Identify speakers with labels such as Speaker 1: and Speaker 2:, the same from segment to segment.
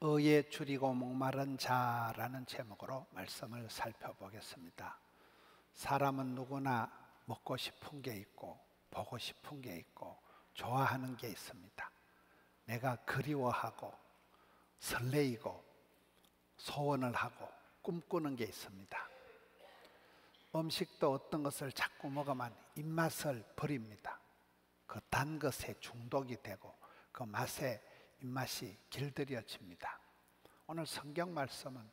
Speaker 1: 의에 줄이고 목마른 자라는 제목으로 말씀을 살펴보겠습니다. 사람은 누구나 먹고 싶은 게 있고 보고 싶은 게 있고 좋아하는 게 있습니다. 내가 그리워하고 설레이고 소원을 하고 꿈꾸는 게 있습니다. 음식도 어떤 것을 자꾸 먹으면 입맛을 버립니다. 그 단 것에 중독이 되고 그 맛에 입맛이 길들여집니다. 오늘 성경 말씀은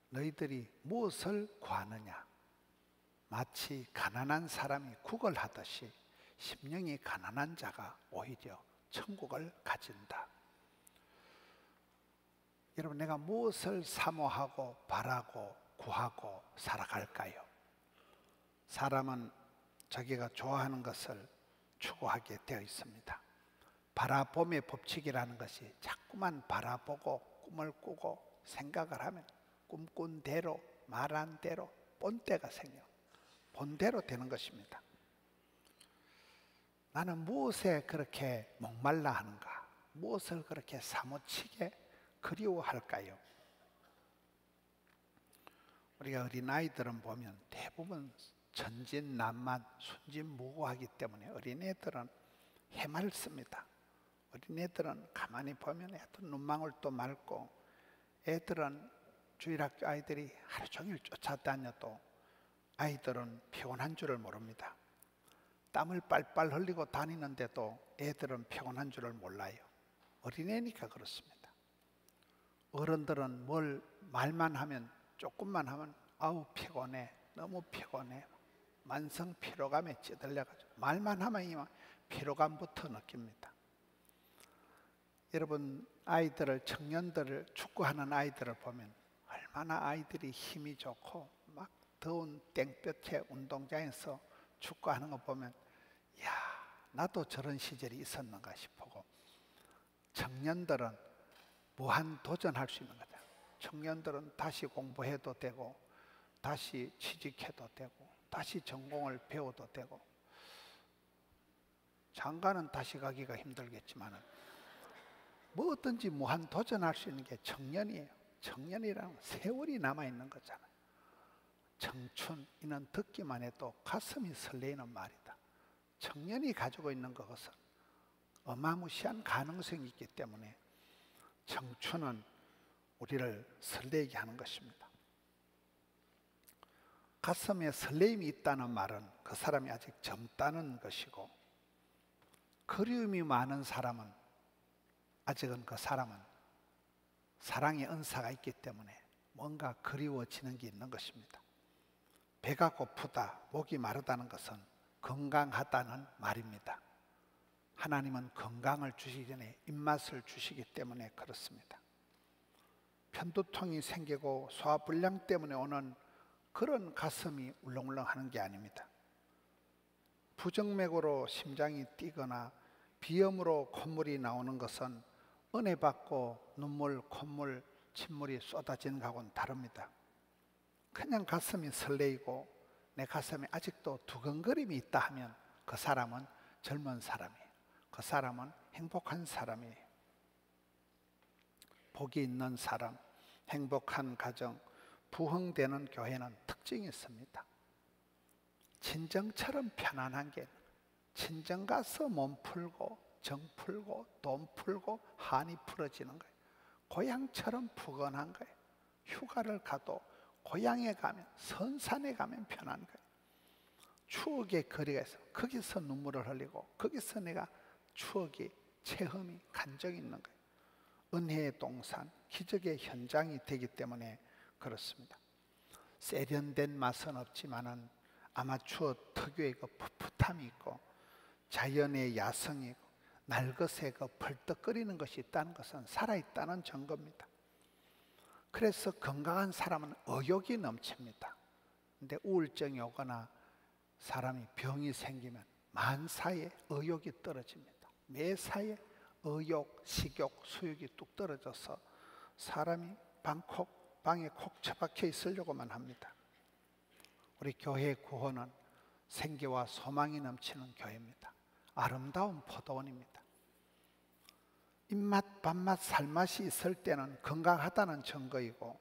Speaker 1: 너희들이 무엇을 구하느냐? 마치 가난한 사람이 구걸하듯이 심령이 가난한 자가 오히려 천국을 가진다. 여러분, 내가 무엇을 사모하고 바라고 구하고 살아갈까요? 사람은 자기가 좋아하는 것을 추구하게 되어 있습니다. 바라봄의 법칙이라는 것이 자꾸만 바라보고 꿈을 꾸고 생각을 하면 꿈꾼 대로 말한 대로 본때가 생겨 본대로 되는 것입니다. 나는 무엇에 그렇게 목말라 하는가? 무엇을 그렇게 사무치게 그리워할까요? 우리가 어린아이들은 보면 대부분 천진난만 순진무구하기 때문에 어린애들은 해맑습니다. 어린애들은 가만히 보면 애들 눈망울도 맑고, 애들은 주일학교 아이들이 하루 종일 쫓아다녀도 아이들은 피곤한 줄을 모릅니다. 땀을 빨빨 흘리고 다니는데도 애들은 피곤한 줄을 몰라요. 어린애니까 그렇습니다. 어른들은 뭘 말만 하면, 조금만 하면 아우 피곤해, 너무 피곤해, 만성 피로감에 찌들려가지고 말만 하면 이만 피로감부터 느낍니다. 여러분, 아이들을, 청년들을, 축구하는 아이들을 보면 얼마나 아이들이 힘이 좋고 막 더운 땡볕에 운동장에서 축구하는 거 보면 야, 나도 저런 시절이 있었는가 싶고, 청년들은 무한 도전할 수 있는 거죠. 청년들은 다시 공부해도 되고 다시 취직해도 되고 다시 전공을 배워도 되고, 장가는 다시 가기가 힘들겠지만 뭐든지 무한 도전할 수 있는 게 청년이에요. 청년이라는 세월이 남아있는 거잖아요. 청춘, 이는 듣기만 해도 가슴이 설레이는 말이다. 청년이 가지고 있는 것은 어마무시한 가능성이 있기 때문에 청춘은 우리를 설레게 하는 것입니다. 가슴에 설레임이 있다는 말은 그 사람이 아직 젊다는 것이고, 그리움이 많은 사람은 아직은 그 사람은 사랑의 은사가 있기 때문에 뭔가 그리워지는 게 있는 것입니다. 배가 고프다, 목이 마르다는 것은 건강하다는 말입니다. 하나님은 건강을 주시기 전에 입맛을 주시기 때문에 그렇습니다. 편두통이 생기고 소화불량 때문에 오는 그런 가슴이 울렁울렁 하는 게 아닙니다. 부정맥으로 심장이 뛰거나 비염으로 콧물이 나오는 것은 은혜 받고 눈물, 콧물, 침물이 쏟아지는 것하고는 다릅니다. 그냥 가슴이 설레이고 내 가슴에 아직도 두근거림이 있다 하면 그 사람은 젊은 사람이에요. 그 사람은 행복한 사람이에요. 복이 있는 사람, 행복한 가정, 부흥되는 교회는 특징이 있습니다. 친정처럼 편안한 게, 친정 가서 몸 풀고 정 풀고 돈 풀고 한이 풀어지는 거예요. 고향처럼 푸근한 거예요. 휴가를 가도 고향에 가면, 선산에 가면 편한 거예요. 추억의 거리가 있어. 거기서 눈물을 흘리고 거기서 내가 추억이, 체험이, 감정이 있는 거예요. 은혜의 동산, 기적의 현장이 되기 때문에 그렇습니다. 세련된 맛은 없지만은 아마추어 특유의 그 풋풋함이 있고 자연의 야성이 있고 날것의 그 벌떡거리는 것이 있다는 것은 살아있다는 증거입니다. 그래서 건강한 사람은 의욕이 넘칩니다. 근데 우울증이 오거나 사람이 병이 생기면 만사에 의욕이 떨어집니다. 매사에 의욕, 식욕, 수욕이 뚝 떨어져서 사람이 방에 콕 처박혀 있으려고만 합니다. 우리 교회의 구호는 생기와 소망이 넘치는 교회입니다. 아름다운 포도원입니다. 입맛, 밥맛, 살맛이 있을 때는 건강하다는 증거이고,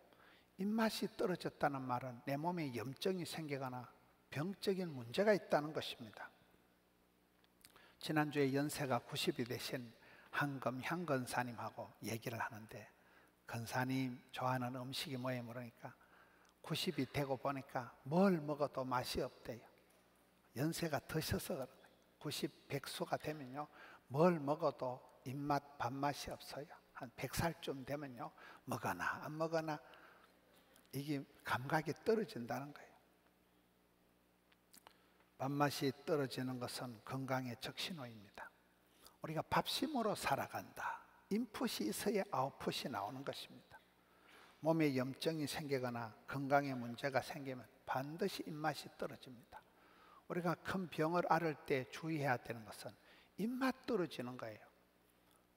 Speaker 1: 입맛이 떨어졌다는 말은 내 몸에 염증이 생기거나 병적인 문제가 있다는 것입니다. 지난주에 연세가 90이 되신 한금향 권사님하고 얘기를 하는데, 권사님 좋아하는 음식이 뭐예요? 물으니까 90이 되고 보니까 뭘 먹어도 맛이 없대요. 연세가 드셔서 그런 거예요. 90, 100수가 되면요, 뭘 먹어도 입맛, 밥맛이 없어요. 한 100살쯤 되면요, 먹거나 안 먹거나 이게 감각이 떨어진다는 거예요. 밥맛이 떨어지는 것은 건강의 적신호입니다. 우리가 밥심으로 살아간다. 인풋이 있어야 아웃풋이 나오는 것입니다. 몸에 염증이 생기거나 건강에 문제가 생기면 반드시 입맛이 떨어집니다. 우리가 큰 병을 앓을 때 주의해야 되는 것은 입맛 떨어지는 거예요.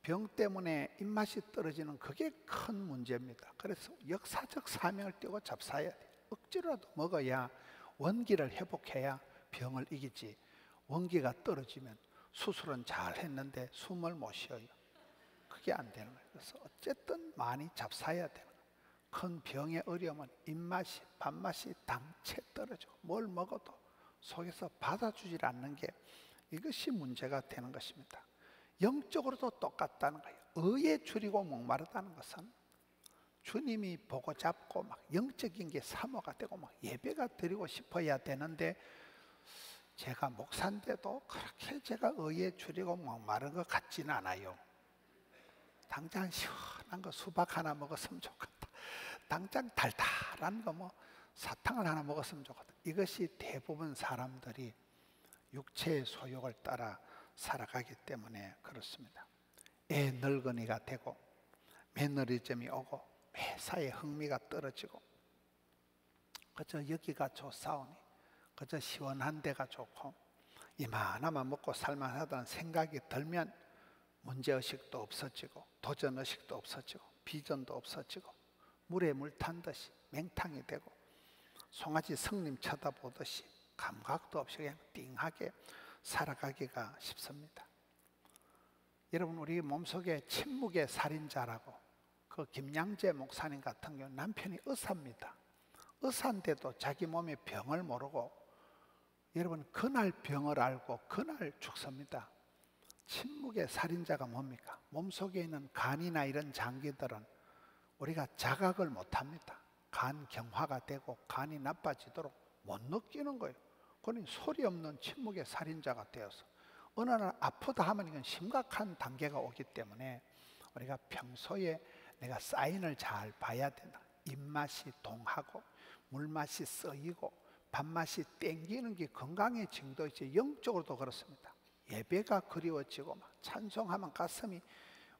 Speaker 1: 병 때문에 입맛이 떨어지는 그게 큰 문제입니다. 그래서 역사적 사명을 띄고 잡사야 돼요. 억지로라도 먹어야 원기를 회복해야 병을 이기지. 원기가 떨어지면 수술은 잘 했는데 숨을 못 쉬어요. 그게 안 되는 거예요. 그래서 어쨌든 많이 잡사야 되는 거예요. 큰 병의 어려움은 입맛이, 밥맛이 당체 떨어져. 뭘 먹어도 속에서 받아주질 않는 게, 이것이 문제가 되는 것입니다. 영적으로도 똑같다는 거예요. 의에 줄이고 목마르다는 것은 주님이 보고 잡고 막 영적인 게 사모가 되고 막 예배가 드리고 싶어야 되는데, 제가 목사인데도 그렇게 제가 의에 줄이고 목마른 것 같지는 않아요. 당장 시원한 거 수박 하나 먹었으면 좋겠다. 당장 달달한 거 뭐 사탕을 하나 먹었으면 좋겠다. 이것이 대부분 사람들이 육체의 소욕을 따라 살아가기 때문에 그렇습니다. 애 늙은이가 되고 매너리즘이 오고 회사에 흥미가 떨어지고, 그저 여기가 좋사오니, 그저 시원한 데가 좋고 이만하만 먹고 살만하다는 생각이 들면 문제의식도 없어지고 도전의식도 없어지고 비전도 없어지고 물에 물 탄 듯이 맹탕이 되고 송아지 성님 쳐다보듯이 감각도 없이 그냥 띵하게 살아가기가 쉽습니다. 여러분, 우리 몸속에 침묵의 살인자라고, 그 김양재 목사님 같은 경우 남편이 의사입니다. 의사인데도 자기 몸의 병을 모르고, 여러분, 그날 병을 알고 그날 죽습니다. 침묵의 살인자가 뭡니까? 몸속에 있는 간이나 이런 장기들은 우리가 자각을 못합니다. 간 경화가 되고 간이 나빠지도록 못 느끼는 거예요. 그러니 소리 없는 침묵의 살인자가 되어서 어느 날 아프다 하면 이건 심각한 단계가 오기 때문에 우리가 평소에 내가 사인을 잘 봐야 된다. 입맛이 동하고 물맛이 쓰이고 밥맛이 땡기는 게 건강의 징조이지, 영적으로도 그렇습니다. 예배가 그리워지고 막 찬송하면 가슴이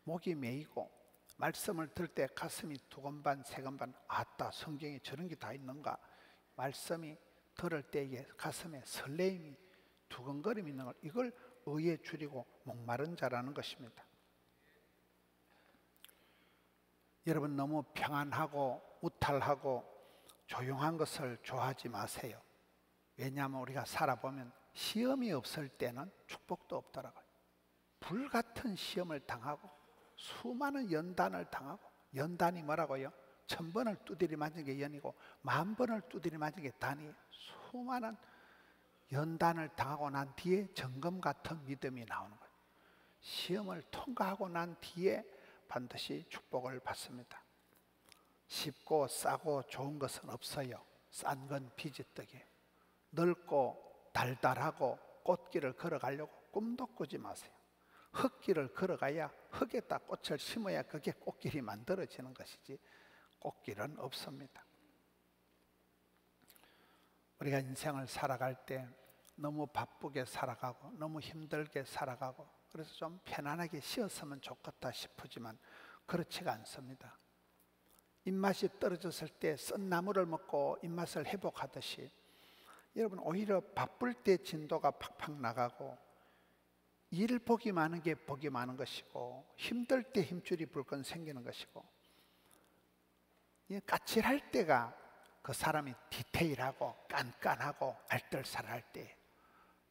Speaker 1: 목이 메이고 말씀을 들을 때 가슴이 두근반 세근반, 아따 성경에 저런 게 다 있는가, 말씀이 들을 때에 가슴에 설레임이 두근거림이 있는 걸, 이걸 의에 줄이고 목마른 자라는 것입니다. 여러분, 너무 평안하고 무탈하고 조용한 것을 좋아하지 마세요. 왜냐하면 우리가 살아보면 시험이 없을 때는 축복도 없더라고요. 불같은 시험을 당하고 수많은 연단을 당하고, 연단이 뭐라고요? 1000번을 두드려 맞은 게 연이고 10,000번을 두드려 맞은 게 단이에요. 수많은 연단을 당하고 난 뒤에 정금 같은 믿음이 나오는 거예요. 시험을 통과하고 난 뒤에 반드시 축복을 받습니다. 쉽고 싸고 좋은 것은 없어요. 싼 건 비지떡이에요. 넓고 달달하고 꽃길을 걸어가려고 꿈도 꾸지 마세요. 흙길을 걸어가야 흙에다 꽃을 심어야 그게 꽃길이 만들어지는 것이지 꽃길은 없습니다. 우리가 인생을 살아갈 때 너무 바쁘게 살아가고 너무 힘들게 살아가고 그래서 좀 편안하게 쉬었으면 좋겠다 싶지만 그렇지가 않습니다. 입맛이 떨어졌을 때 쓴 나물을 먹고 입맛을 회복하듯이 여러분, 오히려 바쁠 때 진도가 팍팍 나가고 일 복이 많은 게 복이 많은 것이고 힘들 때 힘줄이 불끈 생기는 것이고, 까칠할 때가 그 사람이 디테일하고 깐깐하고 알뜰살할 때,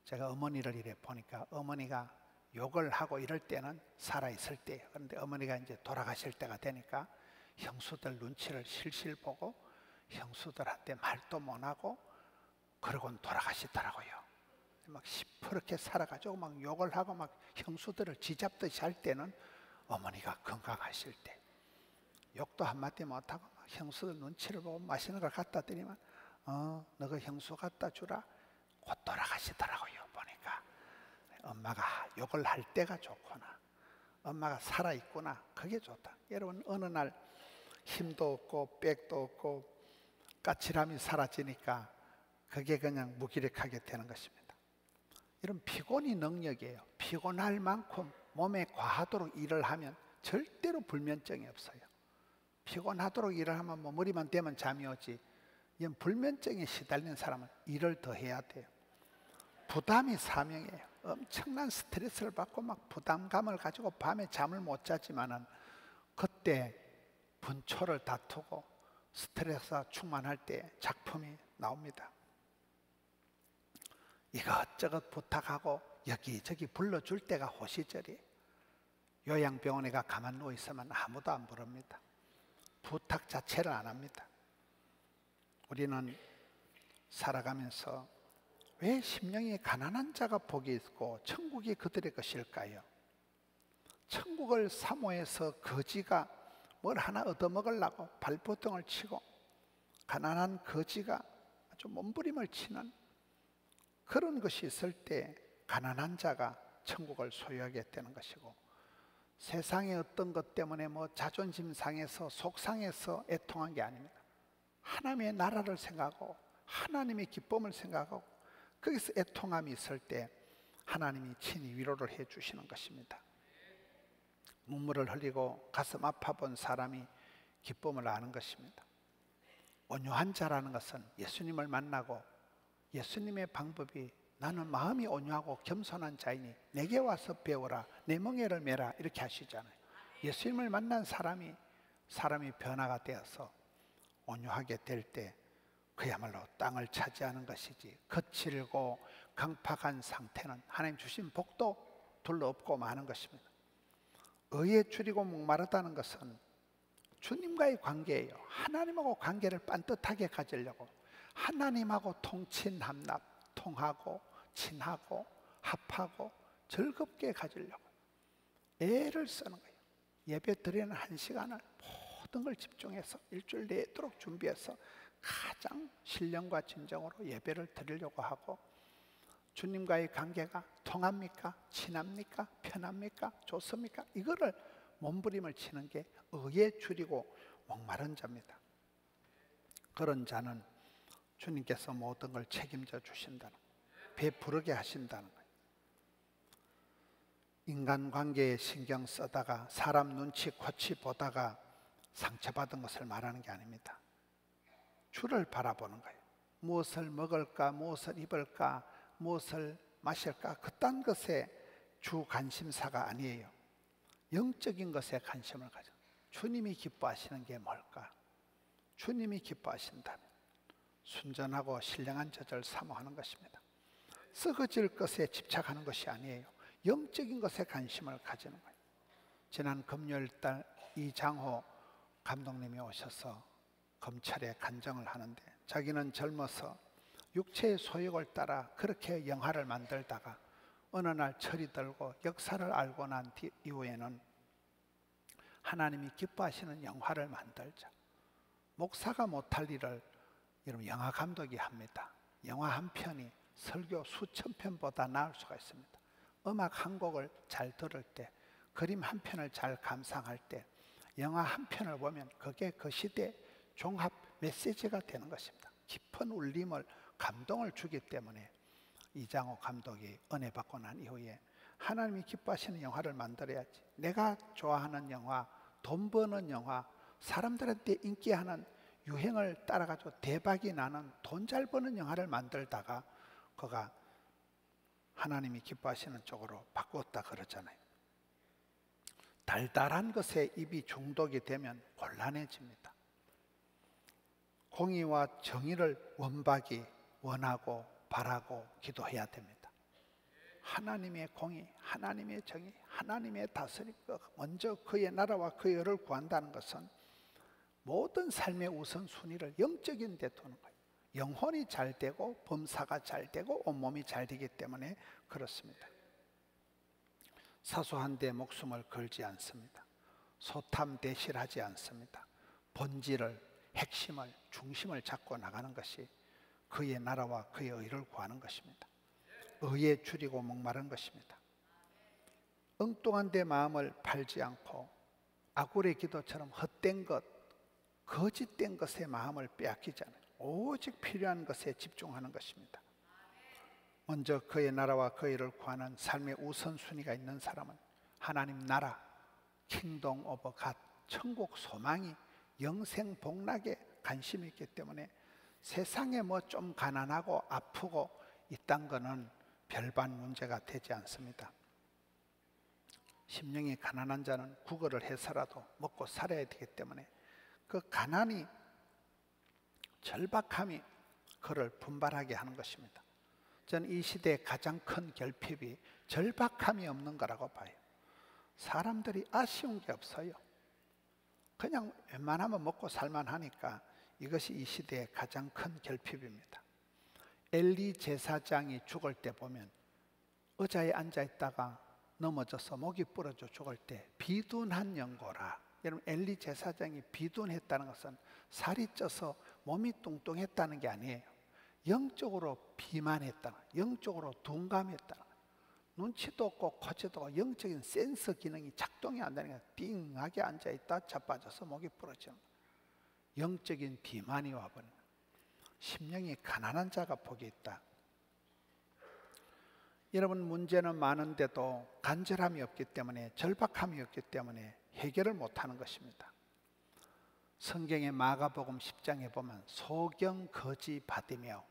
Speaker 1: 제가 어머니를 이래 보니까 어머니가 욕을 하고 이럴 때는 살아있을 때예요. 그런데 어머니가 이제 돌아가실 때가 되니까 형수들 눈치를 실실 보고 형수들한테 말도 못하고 그러고는 돌아가시더라고요. 막 시퍼렇게 살아가지고 막 욕을 하고 막 형수들을 쥐잡듯이 할 때는 어머니가 건강하실 때, 욕도 한마디 못하고 막 형수들 눈치를 보고 맛있는 걸 갖다 드리면 너가 형수 갖다 주라, 곧 돌아가시더라고요. 보니까 엄마가 욕을 할 때가 좋구나, 엄마가 살아있구나, 그게 좋다. 여러분, 어느 날 힘도 없고 백도 없고 까칠함이 사라지니까 그게 그냥 무기력하게 되는 것입니다. 이런 피곤이 능력이에요. 피곤할 만큼 몸에 과하도록 일을 하면 절대로 불면증이 없어요. 피곤하도록 일을 하면 뭐 머리만 대면 잠이 오지, 이런 불면증에 시달리는 사람은 일을 더 해야 돼요. 부담이 사명이에요. 엄청난 스트레스를 받고 막 부담감을 가지고 밤에 잠을 못 자지만은 그때 분초를 다투고 스트레스가 충만할 때 작품이 나옵니다. 이것저것 부탁하고 여기저기 불러줄 때가 호시절이에요. 요양병원에 가 가만 누워 있으면 아무도 안 부릅니다. 부탁 자체를 안 합니다. 우리는 살아가면서 왜 심령이 가난한 자가 복이 있고 천국이 그들의 것일까요? 천국을 사모해서 거지가 뭘 하나 얻어먹으려고 발버둥을 치고 가난한 거지가 아주 몸부림을 치는 그런 것이 있을 때 가난한 자가 천국을 소유하게 되는 것이고, 세상의 어떤 것 때문에 뭐 자존심 상해서 속상해서 애통한 게 아닙니다. 하나님의 나라를 생각하고 하나님의 기쁨을 생각하고 거기서 애통함이 있을 때 하나님이 친히 위로를 해 주시는 것입니다. 눈물을 흘리고 가슴 아파 본 사람이 기쁨을 아는 것입니다. 온유한 자라는 것은 예수님을 만나고 예수님의 방법이 나는 마음이 온유하고 겸손한 자이니 내게 와서 배우라, 내 멍에를 메라, 이렇게 하시잖아요. 예수님을 만난 사람이 변화가 되어서 온유하게 될 때 그야말로 땅을 차지하는 것이지, 거칠고 강팍한 상태는 하나님 주신 복도 둘러엎고 마는 것입니다. 의에 줄이고 목마르다는 것은 주님과의 관계예요. 하나님하고 관계를 반듯하게 가지려고 하나님하고 통친합납, 통하고 친하고 합하고 즐겁게 가지려고 애를 쓰는 거예요. 예배 드리는 1시간을 모든 걸 집중해서 일주일 내도록 준비해서 가장 신령과 진정으로 예배를 드리려고 하고, 주님과의 관계가 통합니까? 친합니까? 편합니까? 좋습니까? 이거를 몸부림을 치는 게 의에 줄이고 목마른 자입니다. 그런 자는 주님께서 모든 걸 책임져 주신다는 거예요. 베푸르게 하신다는 거예요. 인간관계에 신경 쓰다가 사람 눈치 코치 보다가 상처받은 것을 말하는 게 아닙니다. 주를 바라보는 거예요. 무엇을 먹을까, 무엇을 입을까, 무엇을 마실까, 그딴 것에 주 관심사가 아니에요. 영적인 것에 관심을 가져. 주님이 기뻐하시는 게 뭘까? 주님이 기뻐하신다면 순전하고 신령한 젖을 사모하는 것입니다. 썩어질 것에 집착하는 것이 아니에요. 영적인 것에 관심을 가지는 거예요. 지난 금요일날 이장호 감독님이 오셔서 검찰에 간정을 하는데, 자기는 젊어서 육체의 소욕을 따라 그렇게 영화를 만들다가 어느 날 철이 들고 역사를 알고 난 이후에는 하나님이 기뻐하시는 영화를 만들자. 목사가 못할 일을 여러분 영화 감독이 합니다. 영화 한 편이 설교 수천 편보다 나을 수가 있습니다. 음악 한 곡을 잘 들을 때, 그림 한 편을 잘 감상할 때, 영화 한 편을 보면 그게 그 시대 종합 메시지가 되는 것입니다. 깊은 울림을, 감동을 주기 때문에 이장호 감독이 은혜 받고 난 이후에 하나님이 기뻐하시는 영화를 만들어야지, 내가 좋아하는 영화, 돈 버는 영화, 사람들한테 인기하는 유행을 따라가지고 대박이 나는 돈 잘 버는 영화를 만들다가 그가 하나님이 기뻐하시는 쪽으로 바꾸었다 그러잖아요. 달달한 것에 입이 중독이 되면 곤란해집니다. 공의와 정의를 원박이 원하고 바라고 기도해야 됩니다. 하나님의 공의, 하나님의 정의, 하나님의 다스림, 먼저 그의 나라와 그의 의를 구한다는 것은 모든 삶의 우선순위를 영적인 데 두는 거예요. 영혼이 잘 되고 범사가 잘 되고 온몸이 잘 되기 때문에 그렇습니다. 사소한 데 목숨을 걸지 않습니다. 소탐대실하지 않습니다. 본질을, 핵심을, 중심을 잡고 나가는 것이 그의 나라와 그의 의를 구하는 것입니다. 의에 줄이고 목마른 것입니다. 엉뚱한 데 마음을 팔지 않고 아굴의 기도처럼 헛된 것, 거짓된 것에 마음을 빼앗기지 않아요. 오직 필요한 것에 집중하는 것입니다. 먼저 그의 나라와 그의 의를 구하는 삶의 우선순위가 있는 사람은 하나님 나라, 킹덤 오브 갓, 천국 소망이 영생 복락에 관심이 있기 때문에 세상에 뭐 좀 가난하고 아프고 이딴 거는 별반 문제가 되지 않습니다. 심령이 가난한 자는 구걸을 해서라도 먹고 살아야 되기 때문에 그 가난이, 절박함이 그를 분발하게 하는 것입니다. 저는 이 시대의 가장 큰 결핍이 절박함이 없는 거라고 봐요. 사람들이 아쉬운 게 없어요. 그냥 웬만하면 먹고 살만하니까 이것이 이 시대의 가장 큰 결핍입니다. 엘리 제사장이 죽을 때 보면 의자에 앉아있다가 넘어져서 목이 부러져 죽을 때 비둔한 연고라. 여러분, 엘리 제사장이 비둔했다는 것은 살이 쪄서 몸이 뚱뚱했다는 게 아니에요. 영적으로 비만했다, 영적으로 둔감했다, 눈치도 없고 코치도 없고 영적인 센서 기능이 작동이 안 되니까 띵하게 앉아있다 자빠져서 목이 부러져. 영적인 비만이 와버린 거예요. 심령이 가난한 자가 복이 있다. 여러분, 문제는 많은데도 간절함이 없기 때문에, 절박함이 없기 때문에 해결을 못하는 것입니다. 성경의 마가복음 10장에 보면 소경, 거지, 바디메오,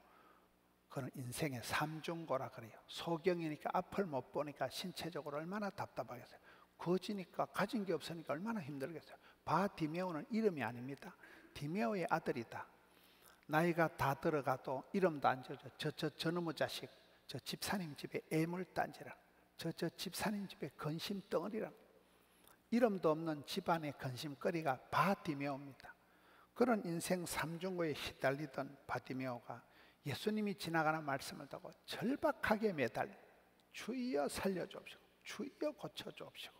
Speaker 1: 그런 인생의 삼중고라 그래요. 소경이니까 앞을 못 보니까 신체적으로 얼마나 답답하겠어요. 거지니까 가진 게 없으니까 얼마나 힘들겠어요. 바디메오는 이름이 아닙니다. 디메오의 아들이다. 나이가 다 들어가도 이름도 안 지어줘. 저놈의 자식, 저 집사님 집에 애물단지라, 저 집사님 집에 근심덩어리라. 이름도 없는 집안의 근심거리가 바디메오입니다. 그런 인생 삼중고에 시달리던 바디메오가 예수님이 지나가는 말씀을 듣고 절박하게 매달려 주여 살려주옵시고 주여 고쳐주옵시고,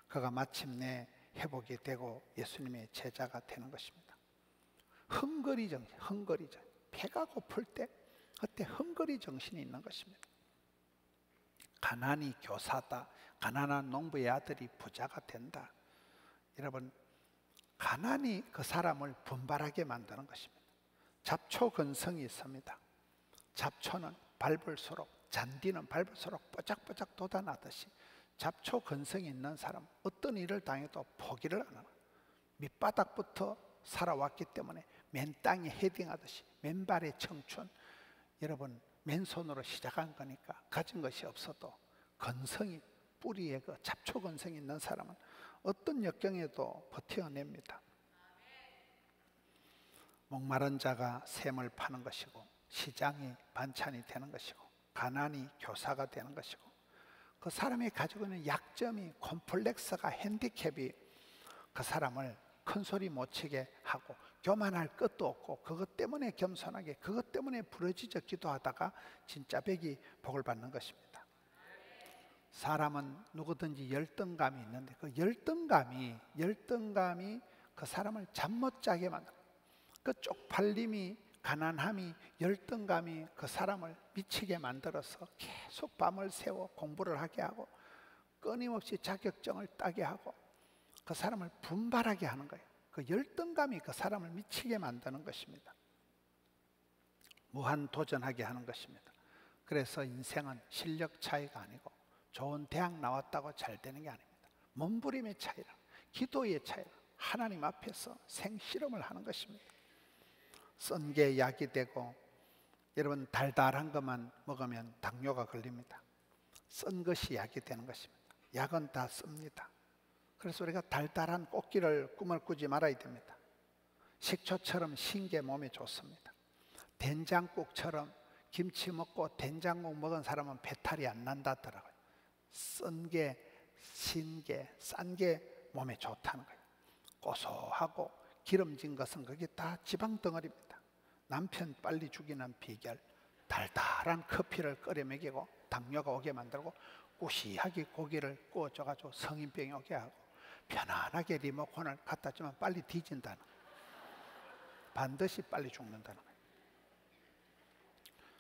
Speaker 1: 그가 마침내 회복이 되고 예수님의 제자가 되는 것입니다. 헝거리 정신, 헝거리 정신. 배가 고플 때 그때 헝거리 정신이 있는 것입니다. 가난이 교사다, 가난한 농부의 아들이 부자가 된다. 여러분, 가난이 그 사람을 분발하게 만드는 것입니다. 잡초 근성이 있습니다. 잡초는 밟을수록, 잔디는 밟을수록 뽀짝뽀짝 돋아나듯이 잡초 근성이 있는 사람, 어떤 일을 당해도 포기를 안 하는, 밑바닥부터 살아왔기 때문에 맨 땅에 헤딩하듯이 맨발의 청춘. 여러분, 맨손으로 시작한 거니까 가진 것이 없어도 근성이, 뿌리에 그 잡초 근성이 있는 사람은 어떤 역경에도 버텨냅니다. 목마른 자가 샘을 파는 것이고, 시장이 반찬이 되는 것이고, 가난이 교사가 되는 것이고, 그 사람이 가지고 있는 약점이, 콤플렉스가, 핸디캡이 그 사람을 큰 소리 못 치게 하고 교만할 것도 없고, 그것 때문에 겸손하게, 그것 때문에 부러지져 기도하다가 진짜 백이 복을 받는 것입니다. 사람은 누구든지 열등감이 있는데 그 열등감이 그 사람을 잠 못 자게 만들어요. 그 쪽팔림이, 가난함이, 열등감이 그 사람을 미치게 만들어서 계속 밤을 새워 공부를 하게 하고 끊임없이 자격증을 따게 하고 그 사람을 분발하게 하는 거예요. 그 열등감이 그 사람을 미치게 만드는 것입니다. 무한 도전하게 하는 것입니다. 그래서 인생은 실력 차이가 아니고 좋은 대학 나왔다고 잘 되는 게 아닙니다. 몸부림의 차이라, 기도의 차이라, 하나님 앞에서 생실험을 하는 것입니다. 쓴 게 약이 되고, 여러분, 달달한 것만 먹으면 당뇨가 걸립니다. 쓴 것이 약이 되는 것입니다. 약은 다 씁니다. 그래서 우리가 달달한 꽃길을 꿈을 꾸지 말아야 됩니다. 식초처럼 신 게 몸에 좋습니다. 된장국처럼 김치 먹고 된장국 먹은 사람은 배탈이 안 난다더라고요. 쓴 게, 신 게, 싼 게 몸에 좋다는 거예요. 고소하고 기름진 것은 그게 다 지방 덩어리입니다. 남편 빨리 죽이는 비결, 달달한 커피를 끓여 먹이고 당뇨가 오게 만들고 꾸시하게 고기를 구워줘가지고 성인병이 오게 하고 편안하게 리모컨을 갖다 주면 빨리 뒤진다는 거예요. 반드시 빨리 죽는다는 거예요.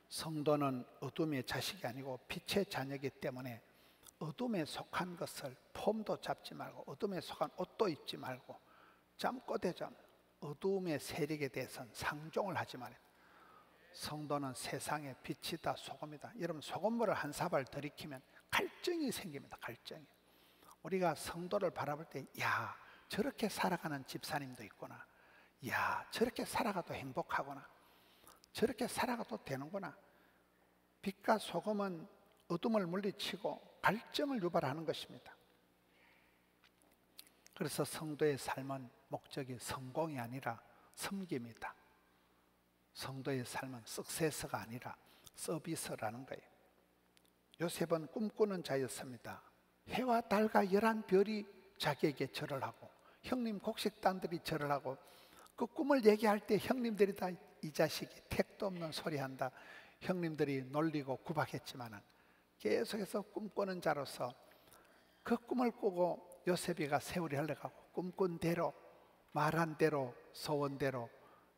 Speaker 1: 성도는 어둠의 자식이 아니고 빛의 자녀이기 때문에 어둠에 속한 것을 폼도 잡지 말고 어둠에 속한 옷도 입지 말고 잠꼬대잠 어둠의 세력에 대해서는 상종을 하지 말아요. 성도는 세상의 빛이다, 소금이다. 여러분, 소금물을 한 사발 들이키면 갈증이 생깁니다. 갈증이. 우리가 성도를 바라볼 때, 야, 저렇게 살아가는 집사님도 있구나. 야, 저렇게 살아가도 행복하구나. 저렇게 살아가도 되는구나. 빛과 소금은 어둠을 물리치고 갈증을 유발하는 것입니다. 그래서 성도의 삶은 목적이 성공이 아니라 섬김이다. 성도의 삶은 석세서가 아니라 서비스라는 거예요. 요셉은 꿈꾸는 자였습니다. 해와 달과 11별이 자기에게 절을 하고 형님 곡식단들이 절을 하고 그 꿈을 얘기할 때 형님들이 다 이 자식이 택도 없는 소리 한다. 형님들이 놀리고 구박했지만은 계속해서 꿈꾸는 자로서 그 꿈을 꾸고 요셉이가 세월이 흘러가고 꿈꾼 대로 말한 대로 소원대로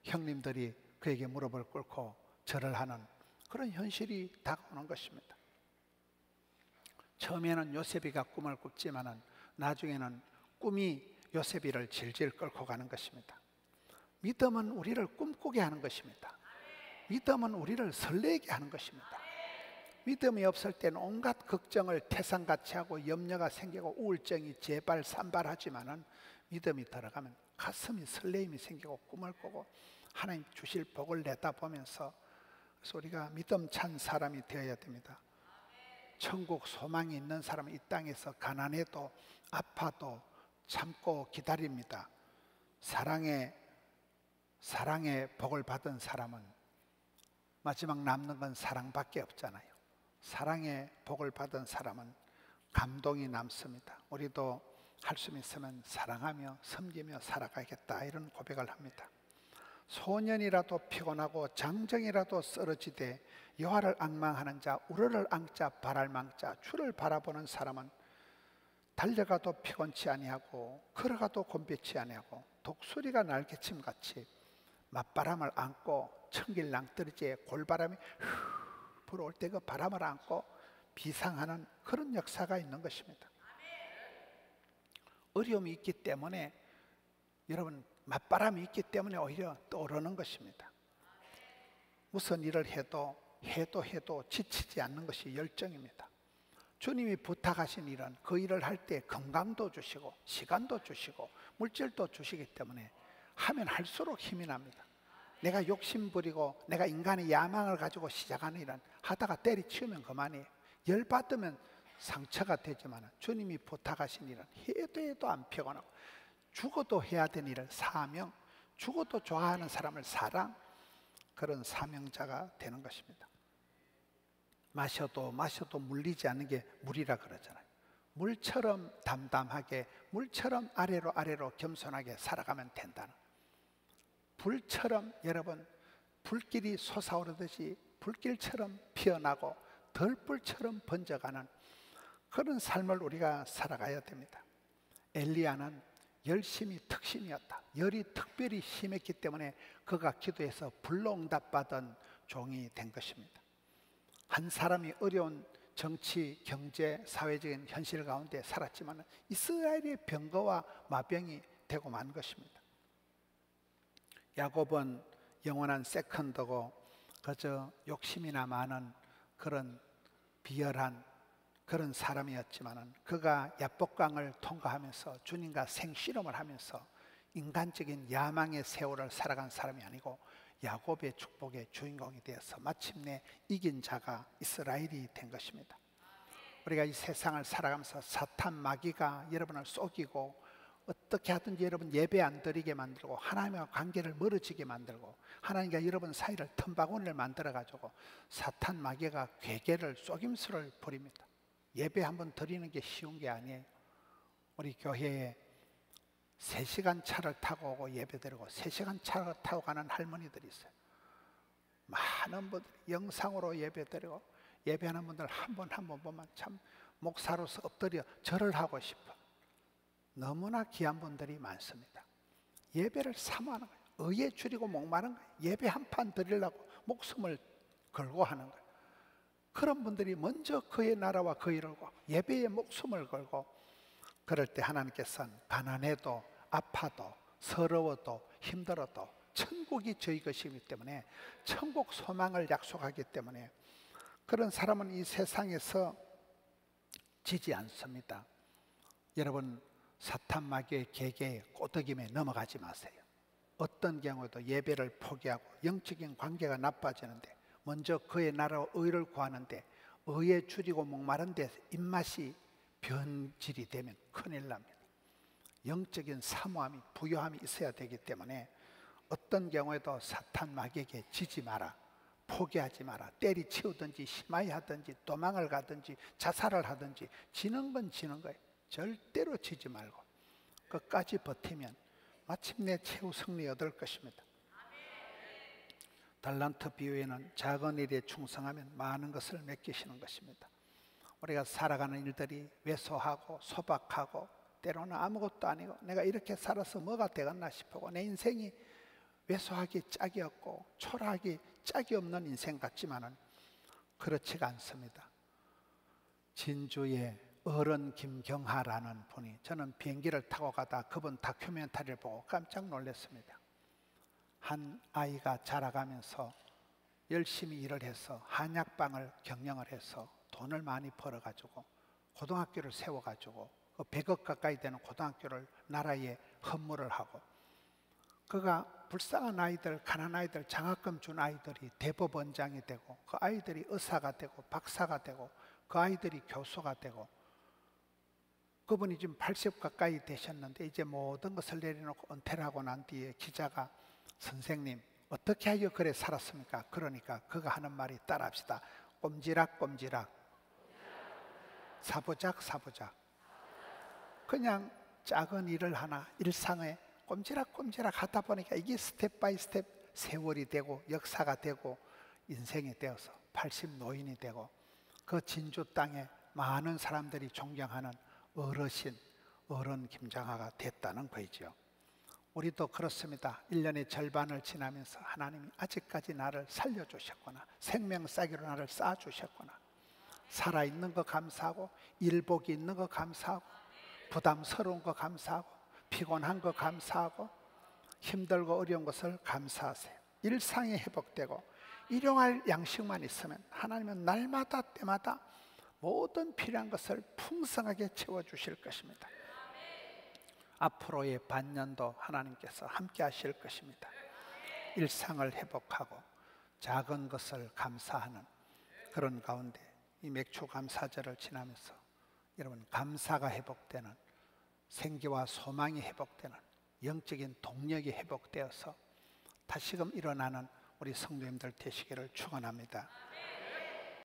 Speaker 1: 형님들이 그에게 무릎을 꿇고 절을 하는 그런 현실이 다가오는 것입니다. 처음에는 요셉이가 꿈을 꿨지만은 나중에는 꿈이 요셉이를 질질 끌고 가는 것입니다. 믿음은 우리를 꿈꾸게 하는 것입니다. 믿음은 우리를 설레게 하는 것입니다. 믿음이 없을 때는 온갖 걱정을 태산같이 하고 염려가 생기고 우울증이 재발산발하지만은 믿음이 들어가면 가슴이 설레임이 생기고 꿈을 꾸고 하나님 주실 복을 내다보면서 그래서 우리가 믿음 찬 사람이 되어야 됩니다. 천국 소망이 있는 사람은 이 땅에서 가난해도 아파도 참고 기다립니다. 사랑의 복을 받은 사람은 마지막 남는 건 사랑밖에 없잖아요. 사랑의 복을 받은 사람은 감동이 남습니다. 우리도 할 수 있으면 사랑하며 섬기며 살아가겠다 이런 고백을 합니다. 소년이라도 피곤하고 장정이라도 쓰러지되 여호와를 앙망하는 자 우러를 앙자 바랄망자 주를 바라보는 사람은 달려가도 피곤치 아니하고 걸어가도 곤비치 아니하고 독수리가 날개침같이 맞바람을 안고 청길 낭떠러지에 골바람이 불어올 때 그 바람을 안고 비상하는 그런 역사가 있는 것입니다. 어려움이 있기 때문에 여러분 맞바람이 있기 때문에 오히려 떠오르는 것입니다. 무슨 일을 해도 지치지 않는 것이 열정입니다. 주님이 부탁하신 일은 그 일을 할 때 건강도 주시고 시간도 주시고 물질도 주시기 때문에 하면 할수록 힘이 납니다. 내가 욕심부리고 내가 인간의 야망을 가지고 시작하는 일은 하다가 때리치우면 그만이에요. 열받으면 상처가 되지만 주님이 부탁하신 일은 해도 안 피곤하고 죽어도 해야 되는 일을 사명, 죽어도 좋아하는 사람을 사랑, 그런 사명자가 되는 것입니다. 마셔도 물리지 않는 게 물이라 그러잖아요. 물처럼 담담하게 물처럼 아래로 겸손하게 살아가면 된다는, 불처럼 여러분 불길이 솟아오르듯이 불길처럼 피어나고 덜불처럼 번져가는 그런 삶을 우리가 살아가야 됩니다. 엘리야는 열심히 특심이었다. 열이 특별히 심했기 때문에 그가 기도해서 불로 응답받은 종이 된 것입니다. 한 사람이 어려운 정치, 경제, 사회적인 현실 가운데 살았지만 이스라엘의 병거와 마병이 되고 만 것입니다. 야곱은 영원한 세컨드고 그저 욕심이나 많은 그런 비열한 그런 사람이었지만 그가 야복강을 통과하면서 주님과 생실험을 하면서 인간적인 야망의 세월을 살아간 사람이 아니고 야곱의 축복의 주인공이 되어서 마침내 이긴 자가 이스라엘이 된 것입니다. 우리가 이 세상을 살아가면서 사탄 마귀가 여러분을 속이고 어떻게 하든지 여러분 예배 안 드리게 만들고 하나님과 관계를 멀어지게 만들고 하나님과 여러분 사이를 틈바구니를 만들어 가지고 사탄 마귀가 괴계를 속임수를 부립니다. 예배 한번 드리는 게 쉬운 게 아니에요. 우리 교회에 3시간 차를 타고 오고 예배 드리고 3시간 차를 타고 가는 할머니들이 있어요. 많은 분들이 영상으로 예배 드리고 예배하는 분들 한 번 한 번 보면 참 목사로서 엎드려 절을 하고 싶어. 너무나 귀한 분들이 많습니다. 예배를 사모하는 거예요. 의에 줄이고 목마른 거예요. 예배 한 판 드리려고 목숨을 걸고 하는 거예요. 그런 분들이 먼저 그의 나라와 그 일을 구하고 예배에 목숨을 걸고, 그럴 때 하나님께서는 가난해도 아파도 서러워도 힘들어도 천국이 저희 것이기 때문에 천국 소망을 약속하기 때문에 그런 사람은 이 세상에서 지지 않습니다. 여러분, 사탄 마귀의 계계에 꼬드김에 넘어가지 마세요. 어떤 경우에도 예배를 포기하고 영적인 관계가 나빠지는데 먼저 그의 나라와 의를 구하는데 의에 줄이고 목마른 데 입맛이 변질이 되면 큰일 납니다. 영적인 사모함이 부요함이 있어야 되기 때문에 어떤 경우에도 사탄 마귀에게 지지 마라. 포기하지 마라. 때리치우든지 심하게 하든지 도망을 가든지 자살을 하든지 지는 건 지는 거예요. 절대로 지지 말고 끝까지 버티면 마침내 최후 승리 얻을 것입니다. 달란트 비유에는 작은 일에 충성하면 많은 것을 맡기시는 것입니다. 우리가 살아가는 일들이 왜소하고 소박하고 때로는 아무것도 아니고 내가 이렇게 살아서 뭐가 되겠나 싶고 내 인생이 왜소하기 짝이 없고 초라하기 짝이 없는 인생 같지만은 그렇지가 않습니다. 진주의 어른 김경하라는 분이, 저는 비행기를 타고 가다 그분 다큐멘터리를 보고 깜짝 놀랐습니다. 한 아이가 자라가면서 열심히 일을 해서 한약방을 경영을 해서 돈을 많이 벌어가지고 고등학교를 세워가지고 100억 가까이 되는 고등학교를 나라에 헌물을 하고, 그가 불쌍한 아이들, 가난한 아이들, 장학금 준 아이들이 대법원장이 되고 그 아이들이 의사가 되고 박사가 되고 그 아이들이 교수가 되고, 그분이 지금 80 가까이 되셨는데 이제 모든 것을 내려놓고 은퇴를 하고 난 뒤에 기자가 선생님 어떻게 하여 그래 살았습니까? 그러니까 그가 하는 말이 따라합시다. 꼼지락 꼼지락 사부작 사부작. 그냥 작은 일을 하나 일상에 꼼지락꼼지락 하다 보니까 이게 스텝 바이 스텝 세월이 되고 역사가 되고 인생이 되어서 80 노인이 되고 그 진주 땅에 많은 사람들이 존경하는 어르신, 어른 김장하가 됐다는 거죠. 우리도 그렇습니다. 1년의 절반을 지나면서 하나님이 아직까지 나를 살려주셨구나, 생명싸기로 나를 쌓아주셨구나, 살아있는 거 감사하고 일복이 있는 거 감사하고 부담스러운 거 감사하고 피곤한 거 감사하고 힘들고 어려운 것을 감사하세요. 일상이 회복되고 일용할 양식만 있으면 하나님은 날마다 때마다 모든 필요한 것을 풍성하게 채워주실 것입니다. 앞으로의 반년도 하나님께서 함께 하실 것입니다. 일상을 회복하고 작은 것을 감사하는 그런 가운데 이 맥주 감사절을 지나면서 여러분 감사가 회복되는, 생기와 소망이 회복되는, 영적인 동력이 회복되어서 다시금 일어나는 우리 성도님들 되시기를 축원합니다.